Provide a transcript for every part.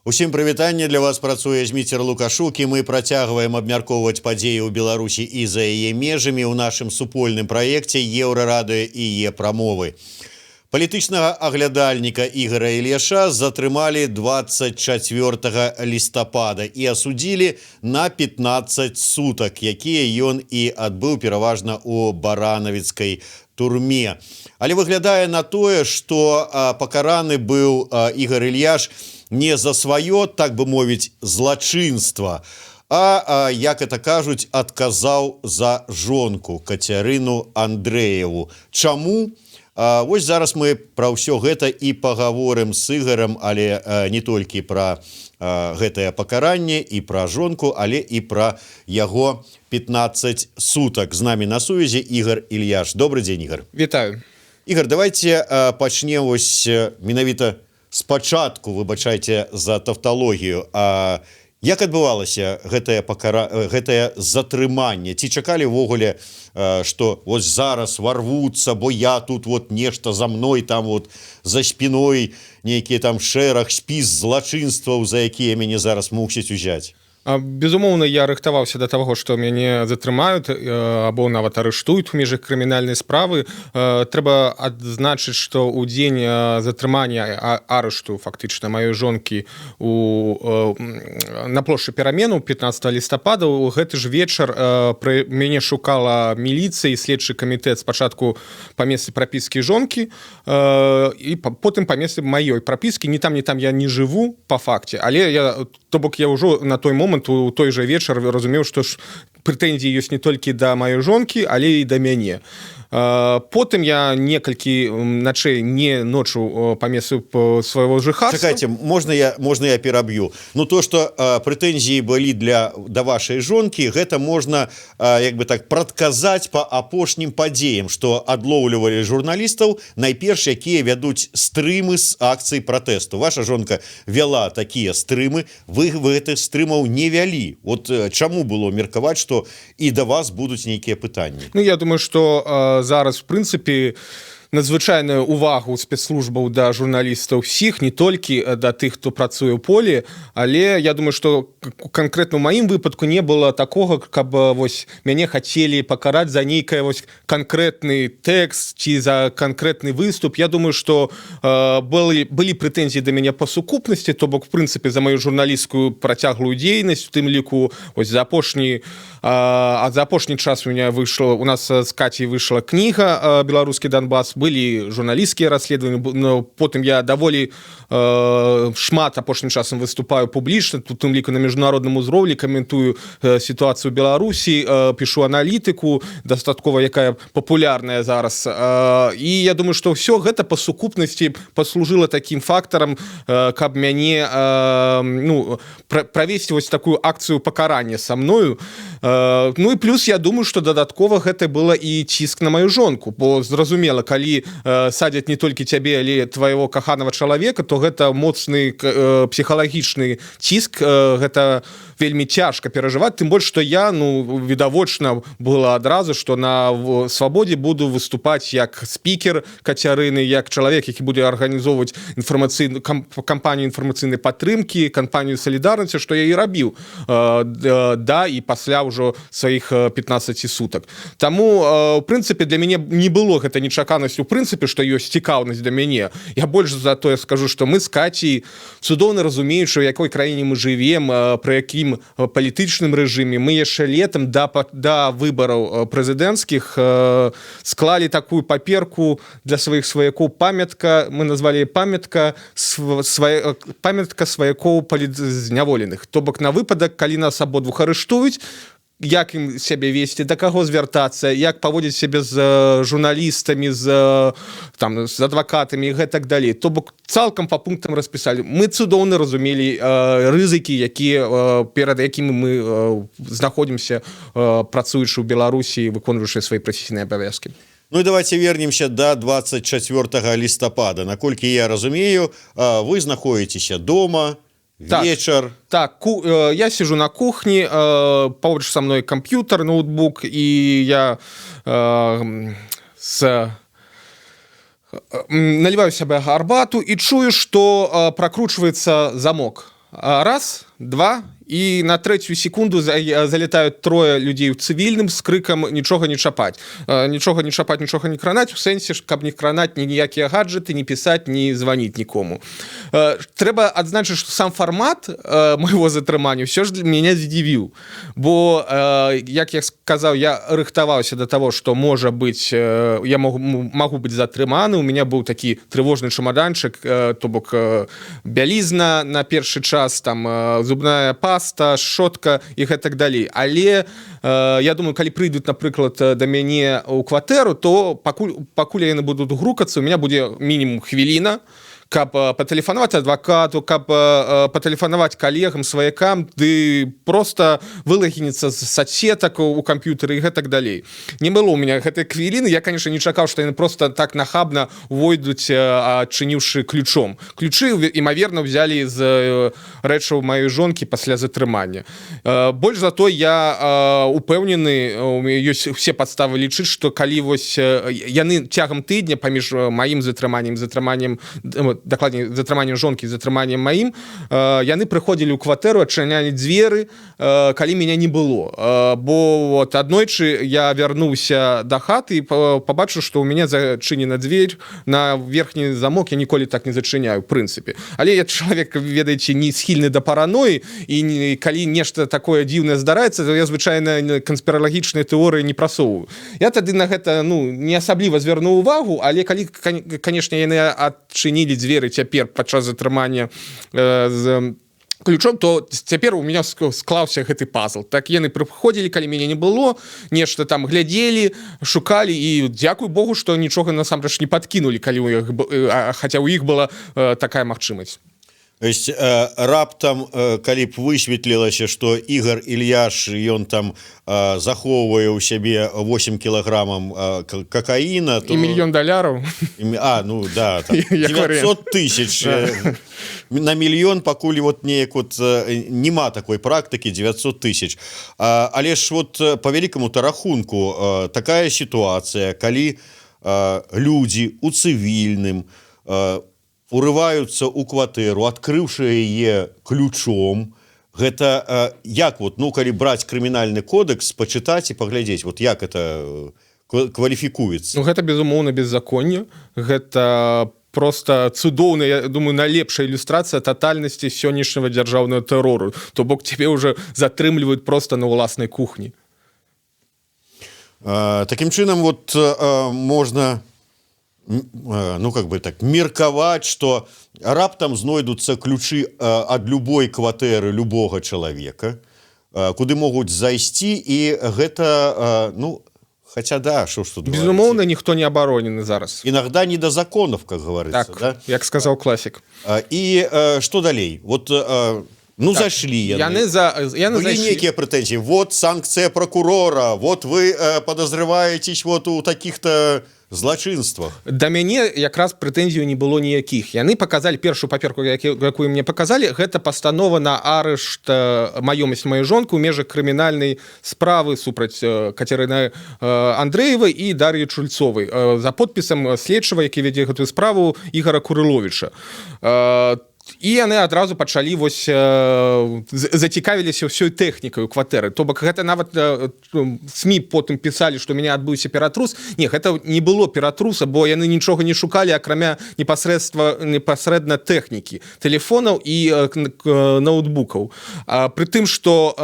Усім прывітанне, для вас працуе Зміцер Лукашук, і мы працягваем абмяркоўваць падзеі ў Беларусі і за яе межамі ў нашым супольным праекце Еўрарадыё і Е-прамовы. Палітычнага аглядальніка Ігора Ільяша затрымалі 24 лістапада і асудзілі на 15 сутак, якія ён і адбыў пераважна ў баранавіцкай турме. Але выглядае на тое, што пакараны быў Ігор Ільяш не за сваё, так бы мовіць, злачынства, а, як это кажуць, адказаў за жонку Кацярыну Андрэеву. Чаму? Вось зараз мы пра ўсё гэта і пагаворым з Ігарам, але не толькі пра гэтае пакаранне, і пра жонку, але і пра яго 15 сутак. З намі на сувязі Ігор Ільяш. Добрый дзень, Ігор. Вітаю. Ігор, давайте пачнем вось менавіта спачатку, выбачайце за тавталогію. Як адбывалася гэтае затрыманне? Ці чакалі ўвогуле, што вось зараз варвуцца, бо я тут вот нешта за мной, там вот за спіной нейкі там шэраг, спіс злачынстваў, за якія мяне зараз мусяць узяць? Безумоўна, я рыхтаваўся да таго, што мяне затрымаюць або нават арыштуюць у межах крымінальнай справы. Трэба адзначыць, што ў дзень затрымання арышту фактычна маёй жонкі на плошчы Пераменаў 15 лістапада у гэты ж вечар мяне шукала міліцыя і следчы камітэт спачатку па месцы прапіскі жонкі і потым па месцы маёй прапіскі. Ні там я не жыву па факце, але то бок я ўжо на той момант у той жа вечар разумеў, што ж прэтэнзіі ёсць не толькі да маёй жонкі, але і да мяне. Потым я некалькі начэй не ночу па месцу свайго жыхарства. Чакайце, можна я пераб'ю? Ну то, што прэтэнзіі былі да вашай жонкі, гэта можна як бы так прадказаць па апошнім падзеям, што адлоўлівалі журналістаў, найперш якія вядуць стрымы з акцый пратэсту. Ваша жонка вяла такія стрымы, вы гэтых стрымаў не вялі. Вот чаму было меркаваць, што і да вас будуць нейкія пытанні? Ну, я думаю, што зараз, в прынцыпе, надзвычайную увагу спецслужбаў да журналістаў всіх, не толькі да тых, хто працуе ў полі, але я думаю, што канкрэтна ў маім выпадку не было такога, каб вось мяне хацелі пакараць за нейкае вось канкрэтны тэкст ці за канкрэтны выступ. Я думаю, што былі прэтэнзіі да мяне па сукупнасці, то бок, в прынцыпе, за маю журналісцкую працяглую дзейнасць, у тым ліку вось за апошні час у нас з Кацей выйшла кніга «Беларускі Донбас», былі журналісцкія расследаванні, но потым я даволі шмат апошнім часам выступаю публічна, у тым ліку на міжнародным узроўні, каментую сітуацыю ў Беларусі, пішу аналітыку, дастаткова якая папулярная зараз. І я думаю, што ўсё гэта па сукупнасці паслужыла такім фактарам, каб мяне правесці вось такую акцыю пакарання са мною. Ну і плюс я думаю, што дадаткова гэта было і ціск на маю жонку, бо зразумела, калі садзяць не толькі цябе, але твайго каханага чалавека, то гэта моцны псіхалагічны ціск, гэта вельмі цяжка перажываць, тым больш, што я, відавочна было адразу, што на свабодзе буду выступаць як спікер Кацярыны, як чалавек, які будзе арганізоўваць кампанію інфармацыйнай падтрымкі, кампанію салідарнасці, што я і рабіў да і пасля ўжо сваіх 15 сутак. Таму, в прынцыпе, для мяне не было гэта нечаканасць у прынцыпе, што ёсць цікаўнасць да мяне. Я больш за тое скажу, што мы з Кацей цудоўна разумеючы, у якой краіне мы жывем, пры якім палітычным рэжыме, мы яшчэ летам да выбараў прэзідэнцкіх склалі такую паперку для сваіх сваякоў, памятка, мы назвалі памятка сваякоў палітзняволеных. То бок на выпадак, калі нас абодвух арыштуюць, як ім сябе весці, да каго звяртацца, як паводзіць сябе з журналістамі, з адвакатамі і гэтак далей. То бок цалкам па пунктам распісалі. Мы цудоўна разумелі рызыкі, перад якімі мы знаходзімся, працуючы ў Беларусі і выконваючы свае прафесійныя абавязкі. Ну і давайте вернемся до 24 лістапада. Наколькі я разумею, вы знаходзіцеся дома, вечер. Так, я сижу на кухне, побач со мной компьютер, ноутбук, и я наливаю себе гарбату и чую, что прокручивается замок. раз, два, і на третью секунду залетают трое людзей у цывільным з крыкам нічога не чапаць. Нічога не чапаць, нічога не кранаць, у сэнсе, каб не кранаць ніякія гаджеты, не пісаць, не званіць нікому. Трэба адзначыць, што сам фармат майго затрымання ўсё ж мяне здзівіў. Бо, як я сказаў, я рыхтаваўся да таго, што можа быць, я магу быць затрыманы, у меня быў такі трывожны чамаданчык, то бок бялізна на першы час, там зубная паста, шотка і гэтак далей. Але я думаю, калі прыйдуць, напрыклад, да мяне ў кватэру, то пакуль яны будуць грукацца, у меня будзе мінімум хвіліна, каб патэлефанаваць адвакату, каб патэлефанаваць калегам, сваякам, ды просто вылагініцца з садсетак у камп'ютары і гэтак далей. Не было ў мяне гэтай хвіліны, я, конечно, не чакаў, што яны просто так нахабна увойдуць, адчыніўшы ключом. Ключы, імаверна, взялі з рэчаў маёй жонкі пасля затрымання. Больш за то, я упэўнены, ёсць усе падставы лічыць, што калі вось яны цягам тыдня паміж маім затрыманнем, дакладней, затрыманнем жонкі, затрыманнем маім, яны прыходзілі ў кватэру, адчынялі дзверы, калі мяне не было. Бо вот аднойчы я вярнуўся да хаты і пабачыў, што ў мяне зачынена дзвер на верхні замок, я ніколі так не зачыняю, в прынцыпе. Але я чалавек, ведаеце, не схільны да параноі, і калі нешта такое дзіўнае здараецца, то я звычайна канспіралагічныя тэорыі не прасоўваю. Я тады на гэта, не асабліва звярнуў увагу, але калі, канешне, яны адчынілі дзверы цяпер падчас затрымання з ключом, то цяпер у меня склаўся гэты пазл. Так яны прыходзілі, калі мяне не было, нешта там глядзелі, шукалі, і дзякуй Богу, што нічога насамрэч не падкінулі, хаця ў іх была такая магчымасць. То есть раптам, калі б высветлілася, што Ігор Ільяш, ён там захоўвае ў сябе 8 кілаграмам какаіна, то... І $1 мільён. Ну да, там 900 тысяч на мільён, пакуль вот неяк вот нема такой практыкі, 900 тысяч. Але ж вот по вялікаму-то рахунку такая сітуацыя, калі людзі у цывільным урываюцца ў кватэру, адкрыўшы яе ключом. Гэта як вот, калі браць крымінальны кодекс, пачытаць і паглядзець, вот як это кваліфікуецца? Гэта, безумоўна, беззаконне. Гэта просто цудоўна, я думаю, найлепшая ілюстрацыя татальнасці сённяшняга дзяржаўнага тэрору. То бок цябе ўжо затрымліваюць просто на ўласнай кухні. Такім чынам, вот можна... меркаваць, што раптам знойдуцца ключы ад любой кватэры любога чалавека, куды могуць зайсці, і гэта, хаця да, што ж тут... Безумоўна, ніхто не абаронены зараз. Иногда не до законов, как говорится. Так, да? Як сказаў класік. І што далей? Вот... зайшлі яны. Былі некія прэтэнзіі. Вот санкцыя прокурора, вот вы подозреваетесь вот у таких-то злачынствах. Да мяне якраз прэтэнзію не было ніякіх. Яны паказалі першую паперку, якую мне паказалі, гэта пастанова на арышт маёмасць маёй жонкі ў межах крымінальнай справы супраць Кацярыны Андрэевай і Дар'і Чульцовай за подпісам следчага, які вядзе гэтую справу, Ігора Курыловіча. І яны адразу пачалі зацікавіліся ўсёй тэхнікай у кватэры. То бок гэта нават СМІ потым пісалі, што ў мяне адбыўся ператрус. Не, гэта не было ператруса, бо яны нічога не шукалі, акрамя непасрэдна тэхнікі, тэлефонаў і ноутбукаў. Пры тым, што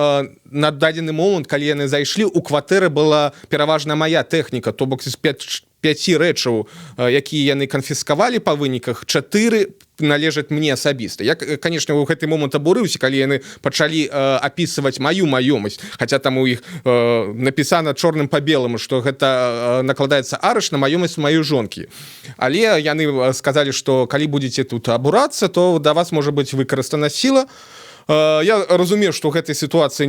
на дадзены момант, калі яны зайшлі, у кватэры была пераважна мая тэхніка, то бок з 5 рэчаў, якія яны канфіскавалі па выніках, 4 належаць мне асабіста. Я, конечно, у гэты момант абурыўся, калі яны пачалі апісваць маю маёмасць, хаця там у іх напісана чорным па беламу, што гэта накладаецца арыш на маёмасць маёй жонкі. Але яны сказалі, што калі будзеце тут абурацца, то да вас можа быць выкарыстана сіла. Я разумею, што ў гэтай сітуацыі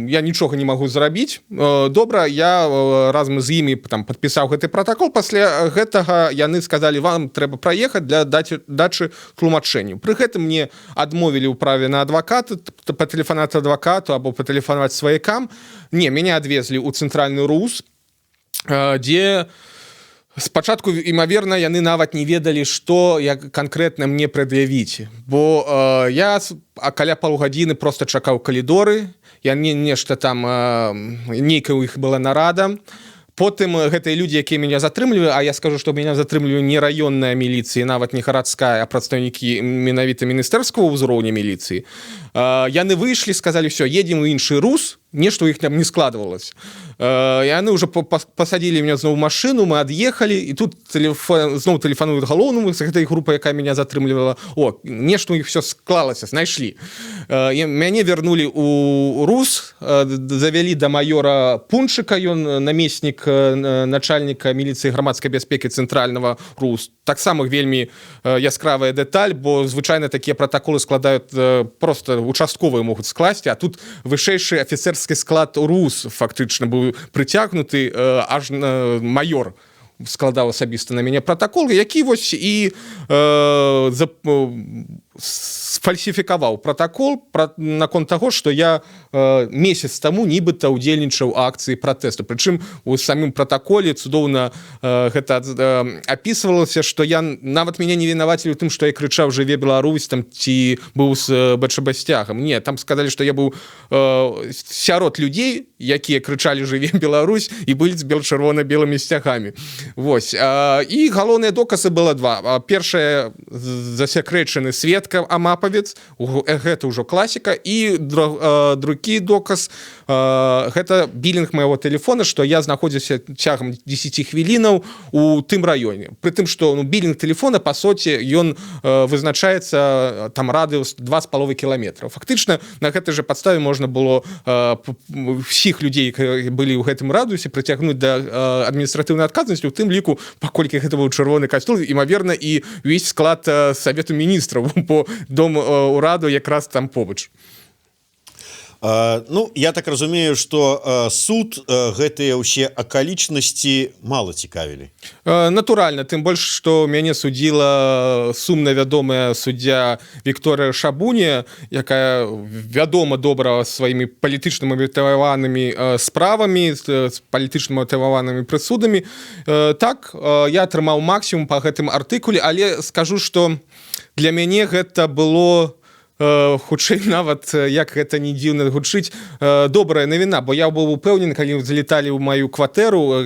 я нічога не магу зрабіць. Добра, я разам з імі падпісаў гэты пратакол. Пасля гэтага яны сказалі, вам трэба праехаць для дачы тлумачэнняў. Пры гэтым мне адмовілі ў праве на адваката, патэлефанаваць адвакату або патэлефанаваць сваякам. Не, мяне адвезлі ў цэнтральны РУС, дзе Спачатку, імаверна, яны нават не ведалі, што як канкрэтна мне прад'явіць. Бо я каля паўгадзіны проста чакаў калідоры, нешта там, нейкая ў іх была нарада. Потым гэтыя людзі, якія мяне затрымлівалі, а я скажу, што мяне затрымлівалі не раённая міліцыя, нават не гарадская, а прадстаўнікі менавіта міністэрскага ўзроўня міліцыі, яны выйшлі, сказалі, все, едзем у іншы рус, нешта ў іх там не складвалася. Яны ўжо пасадзілі мяне зноў машыну, мы ад'ехалі, і тут зноў тэлефануюць галоўнаму з гэтай групы, якая мяне затрымлівала. О, нешта ў іх все склалася, знайшлі. Мяне вярнулі ў рус, завялі да маёра Пунчыка, ён намеснік начальніка міліцыі грамадскай бяспекі цэнтральнага РУС. Таксама вельмі яскравая дэталь, бо звычайна такія пратаколы складаюць проста участковыя могуць скласці, а тут вышэйшы афіцэрскі склад РУС фактычна быў прыцягнуты, аж маёр складаў асабіста на мяне пратакол, які вось і сфальсіфікаваў пратакол наконт таго, што я месяц таму нібыта ўдзельнічаў акцыі пратэсту. Прычым у самім пратаколе цудоўна гэта апісвалася, што я нават мяне не вінавацілі ў тым, што я крычаў «Жыве Беларусь» там, ці быў з БЧБ-сцягам. Не, там сказалі, што я быў сярод людзей, якія крычалі «Жыве Беларусь» і былі з чырвона-белымі сцягамі. Вось. І галоўныя доказы было два. Першае, засекрэчаны сведка Амапавец, гэта ўжо класіка, і другі доказ, гэта білінг майго тэлефона, што я знаходзіўся цягам 10 хвілінаў у тым раёне. Пры тым, што білінг тэлефона, па суці, ён вызначаецца там радыус 2,5 кіламетра. Фактычна, на гэтай жа падставе можна было ўсіх людзей, якія былі ў гэтым радыусе, прыцягнуць да адміністратыўнай адказнасці, у тым ліку, паколькі гэта быў чырвоны касцёл, імаверна, і ўвесь склад Савету міністраў, бо дом ураду якраз там побач. Ну, я так разумею, што суд гэтыя ўсе акалічнасці мала цікавілі. Натуральна, тым больш, што мяне судзіла сумна вядомая суддзя Вікторыя Шабуня, якая вядома добра сваімі палітычна матываванымі справамі, з палітычна матываванымі прысудамі. Так, я атрымаў максімум па гэтым артыкуле, але скажу, што для мяне гэта было хутчэй нават, як гэта не дзіўна гучыць, добрая навіна, бо я быў упэўнены, калі залеталі ў маю кватэру,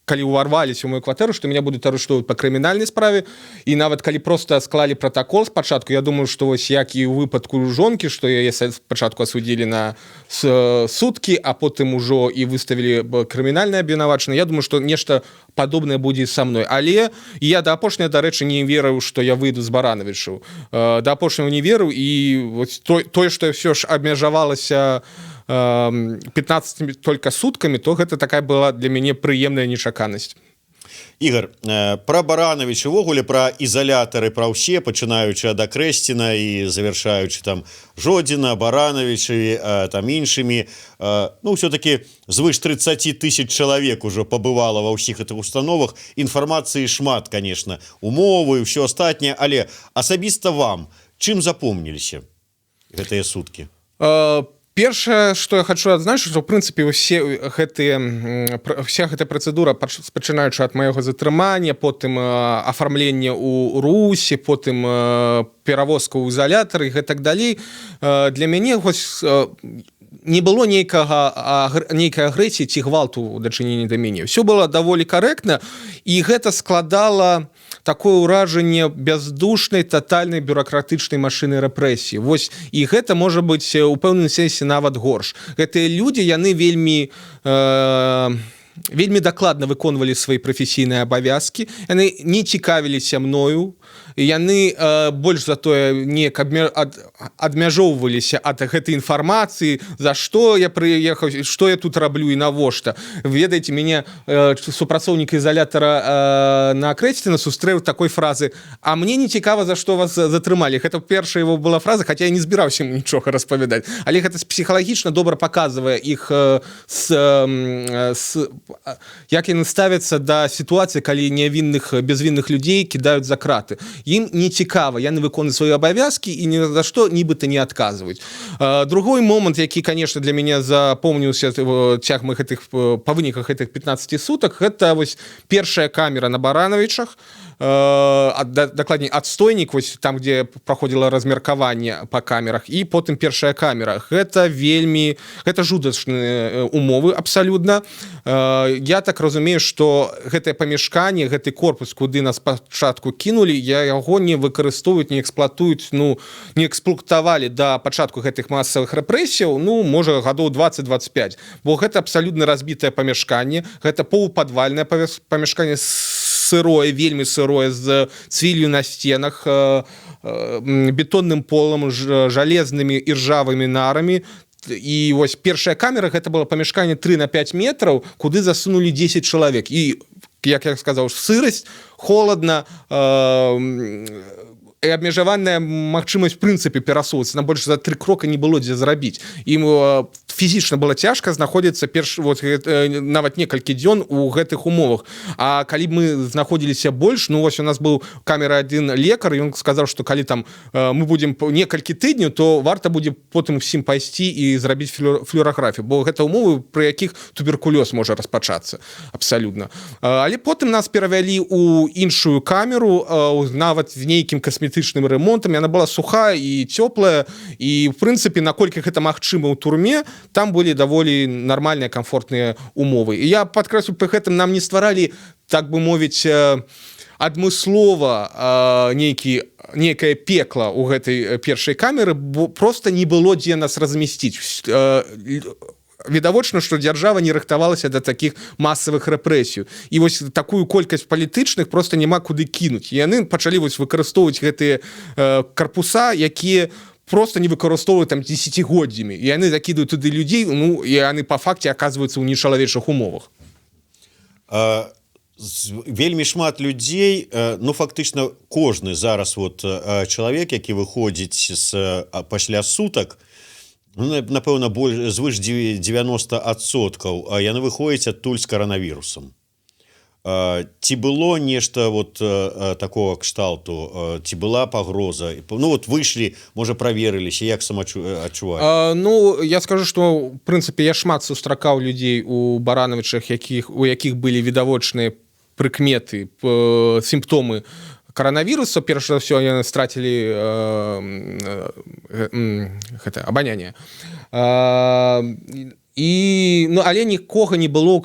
калі ўварваліся ў мою кватэру, што меня будуць арыштоўваць па крымінальнай справе, і нават калі проста склалі пратакол спачатку, я думаю, што вось як і ў выпадку жонкі, што яе спачатку асудзілі на суткі, а потым ужо і выставілі крымінальнае абвінавачанне, я думаю, што нешта падобнае будзе са мной. Але я да апошняга, дарэчы, не верыў, што я выйду з Баранавічаў. Да апошняга не верыў, і тое, што ўсё ж абмежавалася 15 только суткамі, то гэта такая была для мяне прыемная нечаканасць. Ігор, пра Баранавіч увогуле, пра ізалятары, пра ўсе, пачынаючы ад Акрэсціна і завяршаючы там Жодзіна, Баранавічы, там іншымі. Ну, ўсё-такі звыш 30 000 чалавек ужо пабывала ва ўсіх гэтых установах. Інфармацыі шмат, конечно, умовы і ўсё астатняе, але асабіста вам чым запомніліся гэтыя суткі? Першае, што я хочу адзначыць, што ў прынцыпе вся гэтая працэдура, пачынаючы ад майго затрымання, потым афармлення ў Русе, потым перавозка ў ізалятары і гэтак далей, для мяне не было нейкай агрэсіі ці гвалту ў дачыненні да мяне. Усё было даволі карэктна, і гэта складала такое ўражанне бяздушнай, татальнай бюракратычнай машыны рэпрэсіі. Вось, і гэта можа быць у пэўным сэнсе нават горш. Гэтыя людзі, яны вельмі дакладна выконвалі свае прафесійныя абавязкі, яны не цікавіліся мною, яны больш за тое неяк адмяжоўваліся ад гэтай інфармацыі, за што я прыехаў, што я тут раблю і навошта. Ведаеце, мяне супрацоўнік ізалятара на Акрэсціна сустрэў такой фразы: «А мне не цікава, за што вас затрымалі». Гэта першая его была фраза, хаця я не збіраўся нічога распавядаць. Але гэта псіхалагічна добра паказвае іх, як яны ставяцца да сітуацыі, калі безвінных людзей кідаюць за краты. ім не цікава, яны выконваюць свае абавязкі і ні за што нібыта не адказваюць. Другой момант, які, конечно, для мяне запомніўся цягам гэтых па выніках гэтых 15 сутак, гэта вось першая камера на Барановичах, дакладней адстойнік вось там, дзе праходзіла размеркаванне па камерах, і потым першая камера. Гэта жудачныя умовы абсалютна. Я так разумею, што гэтае памяшканне, гэты корпус, куды нас спачатку кінулі, яго не выкарыстоўваюць, не эксплуатуюць, не эксплуатавалі да пачатку гэтых масавых рэпрэсіяў, можа, гадоў 20-25, бо гэта абсалютна разбітае памяшканне, гэта полупадвальнае памяшканне, сырое, вельмі сырое, з цвіллю на сценах, бетонным полам, жалезнымі і ржавымі нарамі. І вось першая камера, гэта было памяшканне 3 на 5 метраў, куды засунулі 10 чалавек. І, як я сказаў, сырасць, холадна, і абмежаваная магчымасць в прынцыпе перасоўвацца, на больш за 3 крока не было дзе зрабіць. Ім фізічна было цяжка знаходзіцца нават некалькі дзён у гэтых умовах. А калі мы знаходзіліся больш, вось у нас быў камера адзін лекар, ён сказаў, што калі там мы будзем некалькі тыдняў, то варта будзе потым усім пайсці і зрабіць флюараграфію, бо гэта умовы, пры якіх туберкулёз можа распачацца абсалютна. Але потым нас перавялі ў іншую камеру, нават з нейкім касметычным ремонтам, яна была сухая і цёплая, і в прынцыпе, наколькі гэта магчыма ў турме, там былі даволі нармальныя камфортныя умовы. І я падкрэслю, пры гэтым нам не стваралі, так бы мовіць, адмыслова нейкае пекла ў гэтай першай камеры, бо проста не было дзе нас размясціць. Відавочна, што дзяржава не рыхтавалася да такіх масавых рэпрэсій. І вось такую колькасць палітычных проста няма куды кінуць. І яны пачалі выкарыстоўваць гэтыя карпуса, якія просто не выкарыстоўваюць там десятигоддзямі. І яны закідаюць туды людзей, і яны па факце аказваюцца ў нечалавечых умовах. Вельмі шмат людзей, фактычна кожны зараз чалавек, які выходзіць пасля сутак, напэўна, звыш 90%, яны выходзяць адтуль з каранавірусам. Ці было нешта такого кшталту, ці была пагроза? Выйшлі, можа, праверыліся, як самаадчувалі? Я скажу, што, в прынцыпе, я шмат сустракаў людзей у Барановичах, у якіх былі відавочныя прыкметы, сімптомы коронавируса. Перш за ўсё, яны страцілі абанянне. Але нікога не было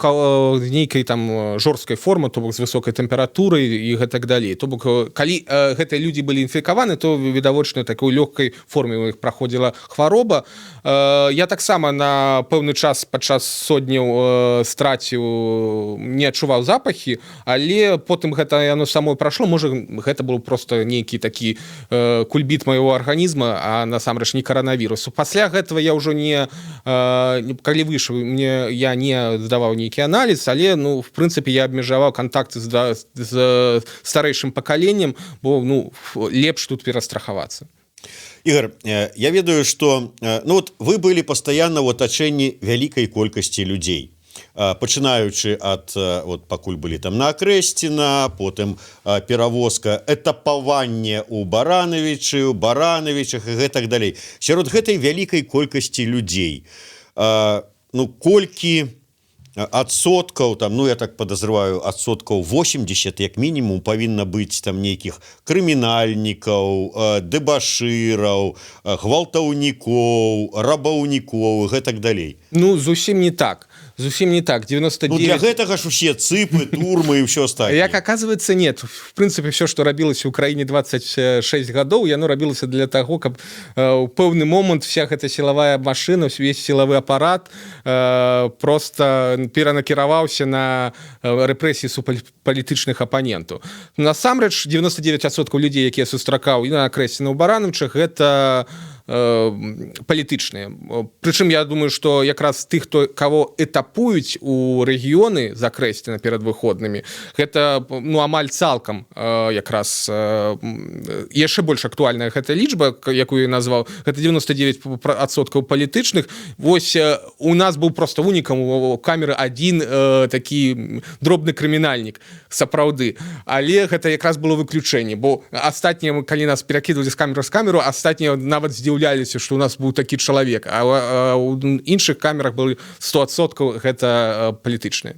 нейкай там жорсткай формы, то бок з высокай тэмпературай і гэтак далей. То бок, калі гэтыя людзі былі інфікаваны, то відавочна такой лёгкай форме у іх праходзіла хвароба. Я таксама на пэўны час падчас содняў страціў, не адчуваў запахі, але потым гэта яно самой прайшло. Можа, гэта быў проста нейкі такі кульбіт майго арганізма, а насамрэч не коронавірусу. Пасля гэтага я ўжо калі выйшаў, я не здаваў нейкі аналіз, але, в прынцыпе, я абмежаваў кантакты з старэйшым пакаленнем, бо лепш тут перастрахавацца. Ігор, я ведаю, што вы былі пастаянна ў атачэнні вялікай колькасці людзей, пачынаючы ад, пакуль былі там на Акрэсціна, потым перавозка, этапаванне ў Барановичах і гэтак далей. Сярод гэтай вялікай колькасці людзей, колькі адсоткаў, я так падазрываю, адсоткаў 80, як мінімум, павінна быць там нейкіх крымінальнікаў, дэбашыраў, гвалтаўнікоў, рабаўнікоў і гэтак далей. Зусім не так. Зусім не так. 99... для гэтага ж усе цыпы, турмы і ўсё астатняе. Як аказваецца, нет. В прынцыпе, все, што рабілася ў краіне 26 гадоў, яно рабілася для таго, каб у пэўны момант вся гэта сілавая машына, увесь сілавы апарат проста перанакіраваўся на рэпрэсіі палітычных апанентаў. Насамрэч, 99% людзей, якія сустракаў і на Акрэсціна ў Барановичах, гэта палітычныя. Прычым я думаю, што якраз тых, каго этапуюць у рэгіёны з Акрэсціна перад выходнымі, гэта амаль цалкам якраз яшчэ больш актуальная гэта лічба, якую я назваў, гэта 99% палітычных. Вось у нас быў проста унікам у камеры адзін такі дробны крымінальнік, сапраўды. Але гэта якраз было выключэнне, бо астатнія, калі нас перакідвалі з камеру, астатнія нават здзіўляліся, што у нас быў такі чалавек, а ў іншых камерах былі 100% гэта палітычныя.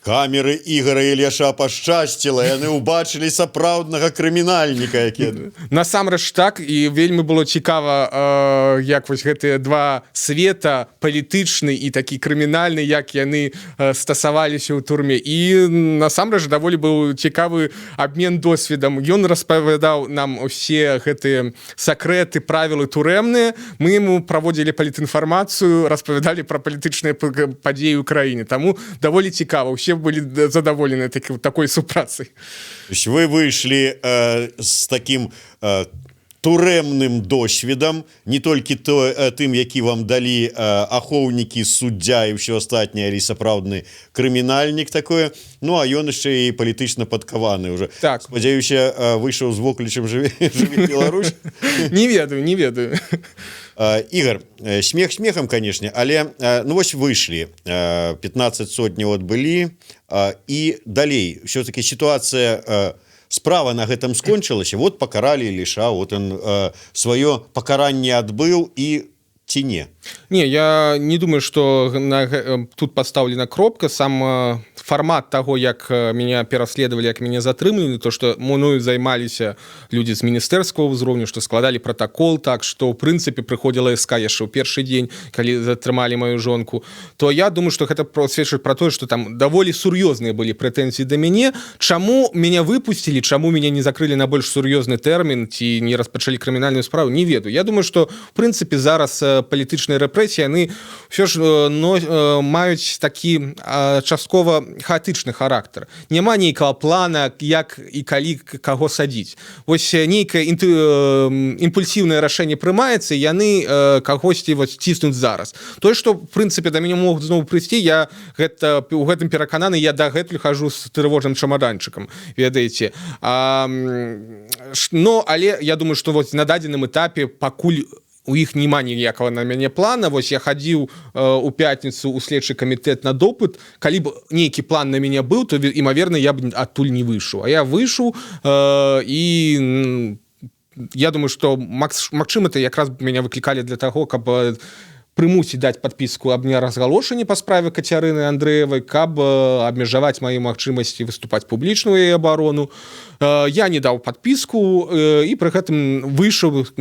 Камеры Ігора Ільяша пашчасціла, яны ўбачылі сапраўднага крымінальніка, які... Насамрэч так, і вельмі было цікава, як вось гэтыя два света, палітычны і такі крымінальны, як яны стасаваліся ў турме. І насамрэч даволі быў цікавы абмен досведам. Ён распавядаў нам усе гэтыя сакрэты, правілы турэмныя. Мы яму праводзілі палітінфармацыю, распавядалі пра палітычныя падзеі ў краіне. Таму даволі цікава. Усе были задоволены такой супрацей. Вы вышли с таким турэмным досведам, не толькі тым, які вам далі ахоўнікі, суддзя і ўсё астатняе, але сапраўдны крымінальнік такое, ну а ён яшчэ і палітычна падкаваны уже. Так. Спадзяюся, выйшаў з воклічам «Жыві Беларусь». Не ведаю. Ігор, смех смехам, канешне, але ну вось выйшлі, 15 сотняў адбылі, і далей ўсё-таки сітуацыя, справа на гэтым скончылася, вот пакаралі Іліша, вот он сваё пакаранне адбыў, і ці не? Не, я не думаю, что тут поставлена кропка. Сам формат того, як меня пераследовали, як меня затрымлівалі, то, что мною займаліся люди з міністэрскага ўзроўню, что складалі протокол так, что в прынцыпе прыходзіла СК яшчэ ў першы дзень, калі затрымалі мою жонку, то я думаю, что гэта сведчыць про то, что там даволі сур'ёзныя былі прэтэнзіі да мяне. Чаму меня выпустили, чаму меня не закрыли на больш сур'ёзны тэрмін ці не распачалі крымінальную справу, не ведаю. Я думаю, что в прынцыпе зараз палітычныя рэпрэсіі, яны ўсё ж маюць такі часткова хаатычны характар. Няма нейкага плана, як і калі каго садзіць. Вось нейкае імпульсіўнае рашэнне прымаецца, яны кагосьці ціснуць зараз. Тое, што в прынцыпе да мяне могуць зноў прыйсці, я у гэтым перакананы, я дагэтуль хожу з трывожным чамаданчыкам, ведаеце. Но але я думаю, што на дадзеным этапе пакуль у іх няма ніякага на мяне плана. Вось я хадзіў у пятніцу ў следчы камітэт на допыт. Калі б нейкі план на мяне быў, то імаверна я б адтуль не выйшаў. А я выйшаў, і я думаю, што магчыма, это якраз мяне выклікалі для таго, каб прымусіць даць падпіску аб неразгалошанні па справе Кацярыны Андрэевай, каб абмежаваць мае магчымасці выступаць публічную яе абарону. Я не даў падпіску, і пры гэтым выйшаў,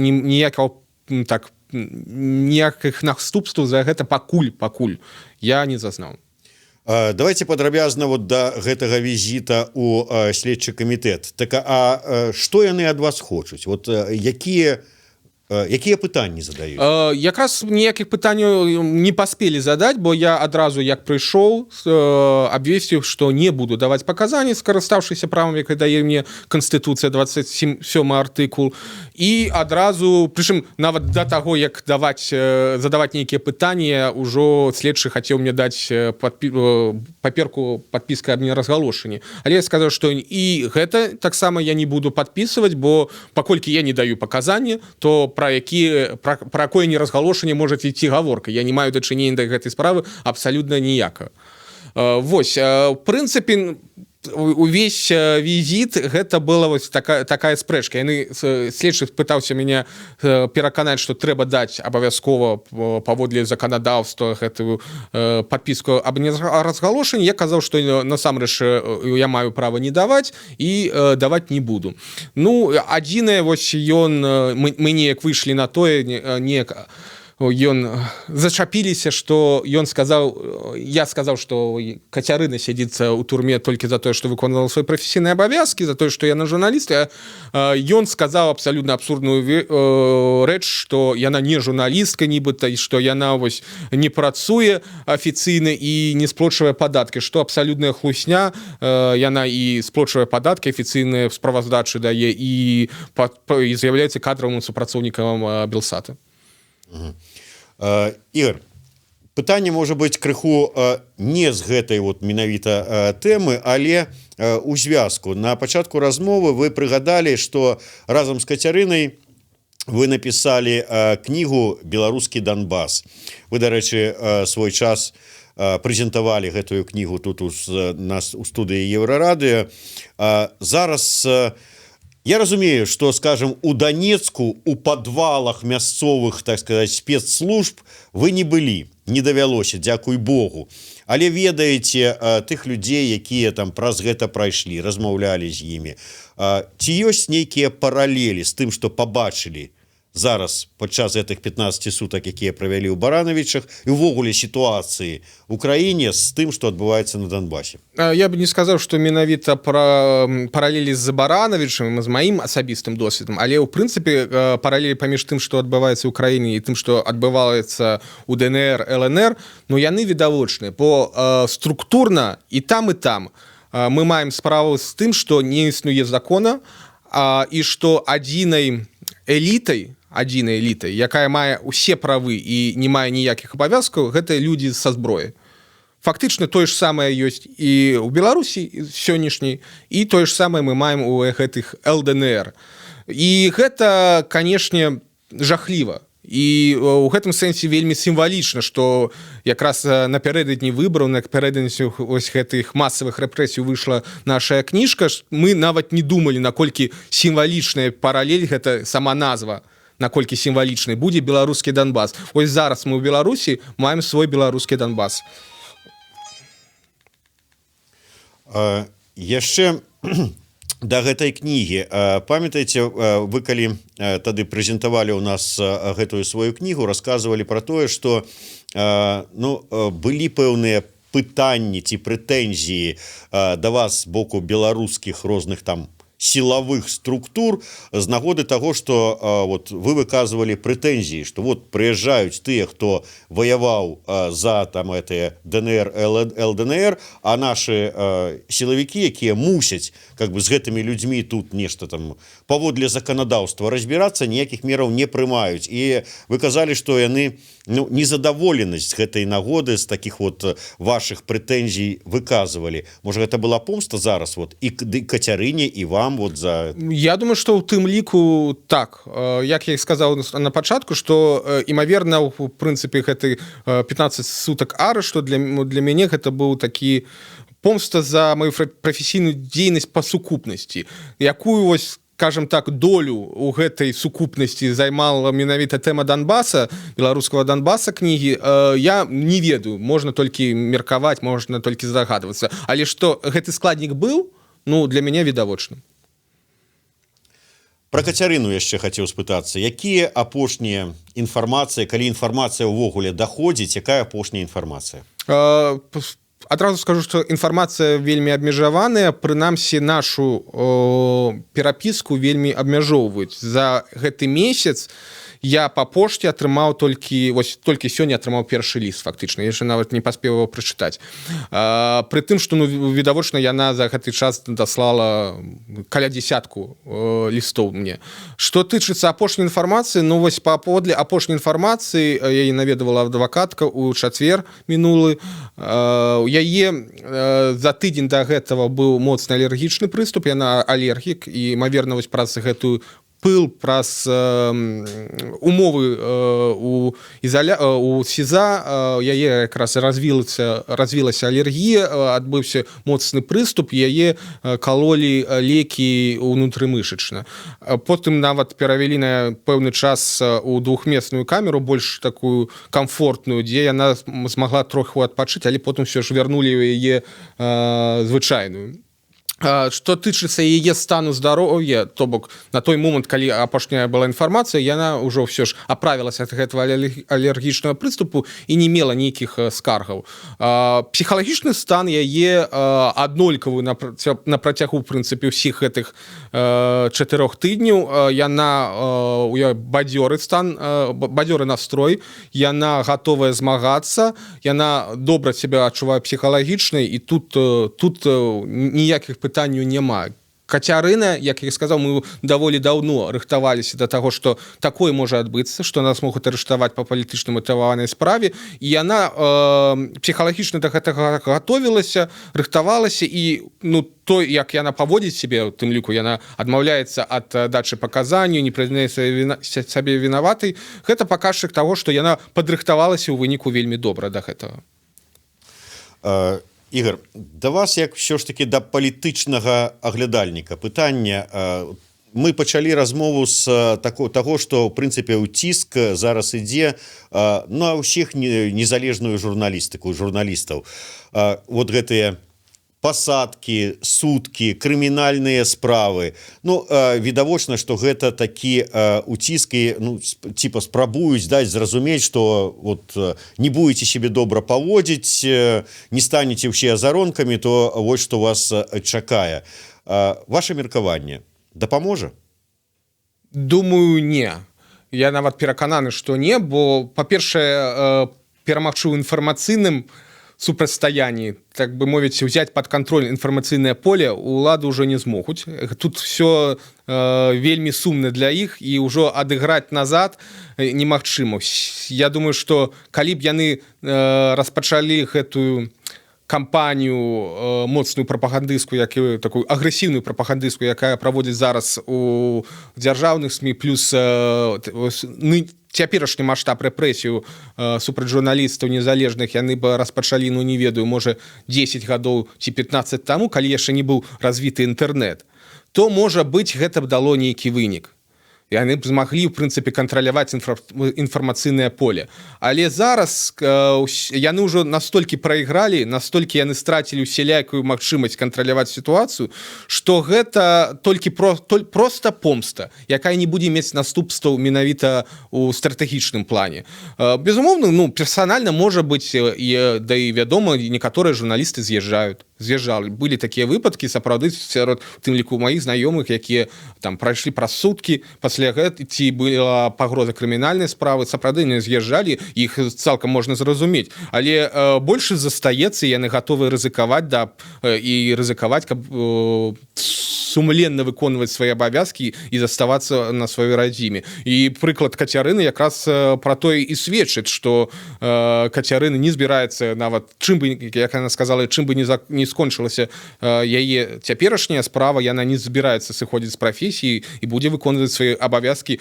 ніякіх наступстваў за гэта пакуль я не зазнаў. Давайте падрабязна вот да гэтага візіта у следчы камітэт. Так, а што яны ад вас хочуць? Вот якія пытанні задаюць? Якраз ніякіх пытанняў не паспелі задаць, бо я адразу, як прыйшоў, абвесціў, што не буду даваць паказанні, скарыстаўшыся правам, якое дае мне Канстытуцыя, 27 артыкул. І адразу, прычым нават да таго, як задаваць нейкія пытанні, ўжо следчы хацеў мне даць паперку падпіска аб неразгалошанні. Але я сказаў, што і гэта таксама я не буду падпісваць, бо паколькі я не даю паказанні, то пра якое неразгалошанне можа ісці гаворка. Я не маю дачынення да гэтай справы абсалютна ніякага. Вось, в прынцыпе, увесь візіт гэта была вось такая спрэчка. Следчы пытаўся мяне пераканаць, што трэба даць абавязкова паводле заканадаўства гэтую падпіску аб неразгалошанні. Я казаў, што насамрэч я маю права не даваць і даваць не буду. Ну, адзінае, вось мы неяк выйшлі на тое, ён зачапіліся, што я сказаў, што Кацярына сядзіцца ў турме толькі за тое, што выконвала свае прафесійныя абавязкі, за тое, што яна журналіст. Ён сказаў абсалютна абсурдную рэч, што яна не журналістка нібыта, і што яна вось не працуе афіцыйна і не сплочвае падаткі, што абсалютная хлусня. Яна і сплочвае падаткі, афіцыйныя справаздачы дае, і з'яўляецца кадравым супрацоўнікам Белсата. Ігор, пытанне можа быць крыху не з гэтай вот менавіта тэмы, але у звязку. На пачатку размовы вы прыгадалі, што разам з Кацярынай вы напісалі кнігу «Беларускі Донбас». Вы, дарэчы, свой час прэзентавалі гэтую кнігу тут у нас у студыі Еўрарадыё. Зараз я разумею, што, скажем, у Донецку, у падвалах мясцовых, так сказаць, спецслужб вы не былі, не давялося, дзякуй Богу. Але ведаеце тых людзей, якія там праз гэта прайшлі, размаўлялі з імі. Ці ёсць нейкія паралелі з тым, што пабачылі зараз падчас гэтых 15 сутак, якія правялі ў Барановичах, і ўвогуле сітуацыі ў краіне з тым, што адбываецца на Донбасе? Я бы не сказаў, што менавіта пра паралелі з Барановичам, з маім асабістым досведам, але ў прынцыпе паралелі паміж тым, што адбываецца ў краіне і тым, што адбываецца ў ДНР, ЛНР, ну яны відавочныя, бо структурна і там мы маем справу з тым, што не існуе закона, і што адзінай элітай, якая мае ўсе правы і не мае ніякіх абавязкаў, гэта людзі са зброяй. Фактычна тое ж самае ёсць і ў Беларусі сённяшняй, і тое ж самае мы маем у гэтых ЛДНР. І гэта, канешне, жахліва. І ў гэтым сэнсе вельмі сімвалічна, што якраз напярэдадні выбараў, напярэдадні ось гэтых масавых рэпрэсій выйшла наша кніжка. Мы нават не думалі, наколькі сімвалічная паралель, гэта сама назва, наколькі сімвалічнай будзе беларускі Донбас. Ось зараз мы ў Беларусі маем свой беларускі Донбас. Яшчэ да гэтай кнігі. Памятаеце, вы калі тады прэзентавалі ў нас гэтую сваю кнігу, расказвалі пра тое, што былі пэўныя пытанні ці прэтэнзіі да вас з боку беларускіх розных там сілавых структур з нагоды таго, што вот вы выказвалі прэтэнзіі, што вот прыязджаюць тыя, хто ваяваў за там гэтыя ДНР, ЛДНР, а нашы сілавікі, якія мусяць как бы з гэтымі людзьмі тут нешта там паводле заканадаўства разбірацца, ніякіх мераў не прымаюць. І вы казалі, што яны незадаволенасць гэтай нагоды з такіх вот вашых прэтэнзій выказвалі. Можа, гэта была помста зараз вот і Кацярыне, і вам вот за... Я думаю, што ў тым ліку так. Як я сказаў на пачатку, што імаверна ў прынцыпе гэты 15 сутак арышту для мяне гэта быў такі помста за маю прафесійную дзейнасць па сукупнасці, якую вось, скажем так, долю у гэтай сукупнасці займала менавіта тэма Донбаса, беларускага Донбаса кнігі, я не ведаю, можна толькі меркаваць, можна толькі здагадвацца, але што гэты складнік быў, ну для мяне відавочна. Пра Кацярыну яшчэ хацеў спытацца, якія апошнія інфармацыі, калі інфармацыя ўвогуле даходзіць, якая апошняя інфармацыя? Адразу скажу, што інфармацыя вельмі абмежаваная, прынамсі нашу перапіску вельмі абмяжоўваюць. За гэты месяц я па пошце атрымаў толькі сёння атрымаў першы ліст, фактычна, яшчэ нават не паспеў его прачытаць. Пры тым, што відавочна яна за гэты час даслала каля десятку лістоў мне. Што тычыцца апошняй інфармацыі, ну вось паводле апошняй інфармацыі яе наведавала адвакатка ў чацвер мінулы. У яе за тыдзень да гэтага быў моцны алергічны прыступ, яна алергік, і імаверна вось праз гэтую пыл, праз умовы у СІЗА яе якраз развілася алергія, адбыўся моцны прыступ, яе калолі лекі ўнутрымышачна. Потым нават перавялі на пэўны час у двухмесную камеру, больш такую комфортную, дзе яна змагла троху адпачыць, але потым все ж вярнулі яе звычайную. Што тычыцца яе стану здароўя, то бок на той момант, калі апошняя была інфармацыя, яна ўжо ўсё ж аправілася ад гэтага алергічнага прыступу і не мела нейкіх скаргаў. Псіхалагічны стан яе аднолькавы на працягу, в прынцыпе, ўсіх гэтых 4 тыдняў. Яна бадзёры стан, бадзёры настрой, яна гатовая змагацца, яна добра сябе адчувае псіхалагічнай, і тут ніякіх пытанняў няма. Кацярына, як я сказаў, мы даволі даўно рыхтаваліся да таго, што такое можа адбыцца, што нас могуць арыштаваць па палітычна матываванай справе, і яна псіхалагічна да гэтага гатовілася, рыхтавалася, і то, як яна паводзіць сябе, у тым ліку яна адмаўляецца ад дачы паказанняў, не прызнае сабе вінаватай, гэта паказчык таго, што яна падрыхтавалася ў выніку вельмі добра да гэтага. Ігор, да вас як все ж таки да палітычнага аглядальніка пытання. Мы пачалі размову з таго, што в прынцыпе ціск зараз ідзе на ўсіх незалежную журналістыку, журналістаў. Вот гэтыя пасадкі, судкі, крымінальныя справы. Відавочна, што гэта такі уціскі, типа спрабуюць даць зразумець, што вот не будете себе добра паводзіць, не станете ўсе азаронкамі, то вось што вас чакае. Ваше меркаванне дапаможа? Думаю, не. Я нават перакананы, што не, бо, па-першае, перамагчы ў інфармацыйным супрацьстаянні, так бы мовіць, взять под контроль інфармацыйнае поле улады ўжо не змогуць. Тут все вельмі сумна для іх, і ўжо адыграць назад немагчыма. Я думаю, што калі б яны распачалі гэтую кампанію моцную прапагандысцкую, такую агрэсіўную прапагандысцкую, якая праводзіць зараз у дзяржаўных СМІ, плюс цяперашні маштаб рэпрэсію супраць журналістаў незалежных яны бы распачалі, не ведаю, можа 10 гадоў ці 15 таму, калі яшчэ не быў развіты інтэрнэт, то, можа быць, гэта б дало нейкі вынік. Яны б змаглі, в прынцыпе, кантраляваць інфармацыйнае поле. Але зараз яны ўжо настолькі прайгралі, настолькі яны страцілі усялякую магчымасць кантраляваць сітуацыю, што гэта толькі проста помста, якая не будзе мець наступстваў менавіта ў стратэгічным плане. Безумоўна, персанальна, можа быць, да і вядома, некаторыя журналісты з'язджалі. Былі такія выпадкі, сапраўды, сярод, у тым ліку, маіх знаёмых, якія там прайшлі праз суткі, пасля гэта ці была пагроза крымінальнай справы, сапраўды не з'язджалі, іх цалкам можна зразумець. Але больш застаецца, яны гатовы рызыкаваць, каб сумленна выконваць свае абавязкі і заставацца на сваёй радзіме. І прыклад Кацярыны якраз пра тое і сведчыць, што Кацярына не збіраецца нават, чым бы, як яна сказала, чым бы не скончылася яе цяперашняя справа, яна не збіраецца сыходзіць з прафесіі і будзе выконваць свае абавязкі,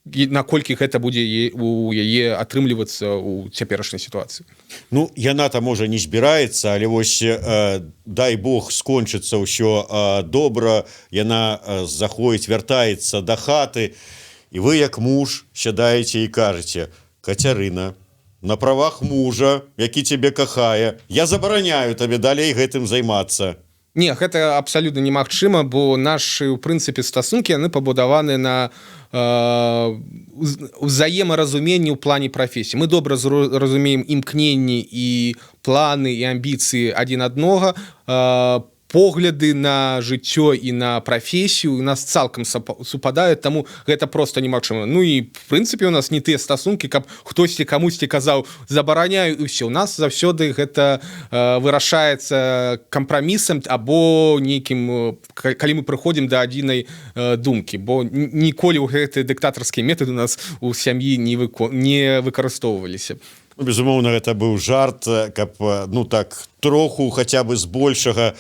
наколькі гэта будзе у яе атрымлівацца ў цяперашняй сітуацыі. Яна-то, можа, не збіраецца, але вось, дай Бог, скончыцца ўсё добра, яна заходзіць, вяртаецца да хаты, і вы, як муж, сядаеце і кажаце: Кацярына, на правах мужа, які цябе кахае, я забараняю табе далей гэтым займацца. Не, гэта абсалютна немагчыма, бо нашы, у прынцыпе, стасункі, яны пабудаваны на ўзаемаразуменні ў плане прафесіі. Мы добра разумеем імкненні і планы і амбіцыі адзін аднога, погляды на жыццё і на прафесію у нас цалкам супадаюць, таму гэта проста немагчыма. І, в прынцыпе, у нас не тыя стасункі, каб хтосьці камусьці казаў забараняю, і ўсё. У нас заўсёды гэта вырашаецца кампрамісам або нейкім, калі мы прыходзім да адзінай думкі, бо ніколі ў гэтыя дыктатарскія метады у нас у сям'і не выкарыстоўваліся. Безумоўна, гэта быў жарт, каб, так, троху хаця бы збольшага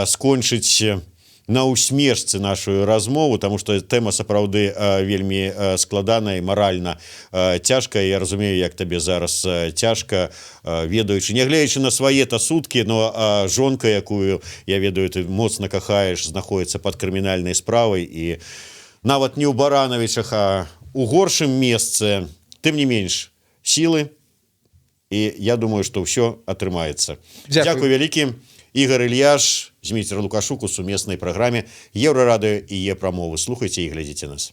скончыць на усмешцы нашу размову, таму што тэма сапраўды вельмі складаная і маральна цяжкая. Я разумею, як табе зараз цяжка, ведаючы, нягледзячы на свае-то суткі, но жонка, якую, я ведаю, ты моцна кахаеш, знаходіцца пад крымінальнай справай, і нават не ў Баранавічах, а ў горшым месцы. Тым не менш, сілы, і я думаю, што ўсё атрымаецца. Дзякуй вялікі. Ігор Ільяш, Зміцер Лукашук у сумеснай праграме Еўрарадыё і Е-прамовы. Слухайце і глядзіце нас.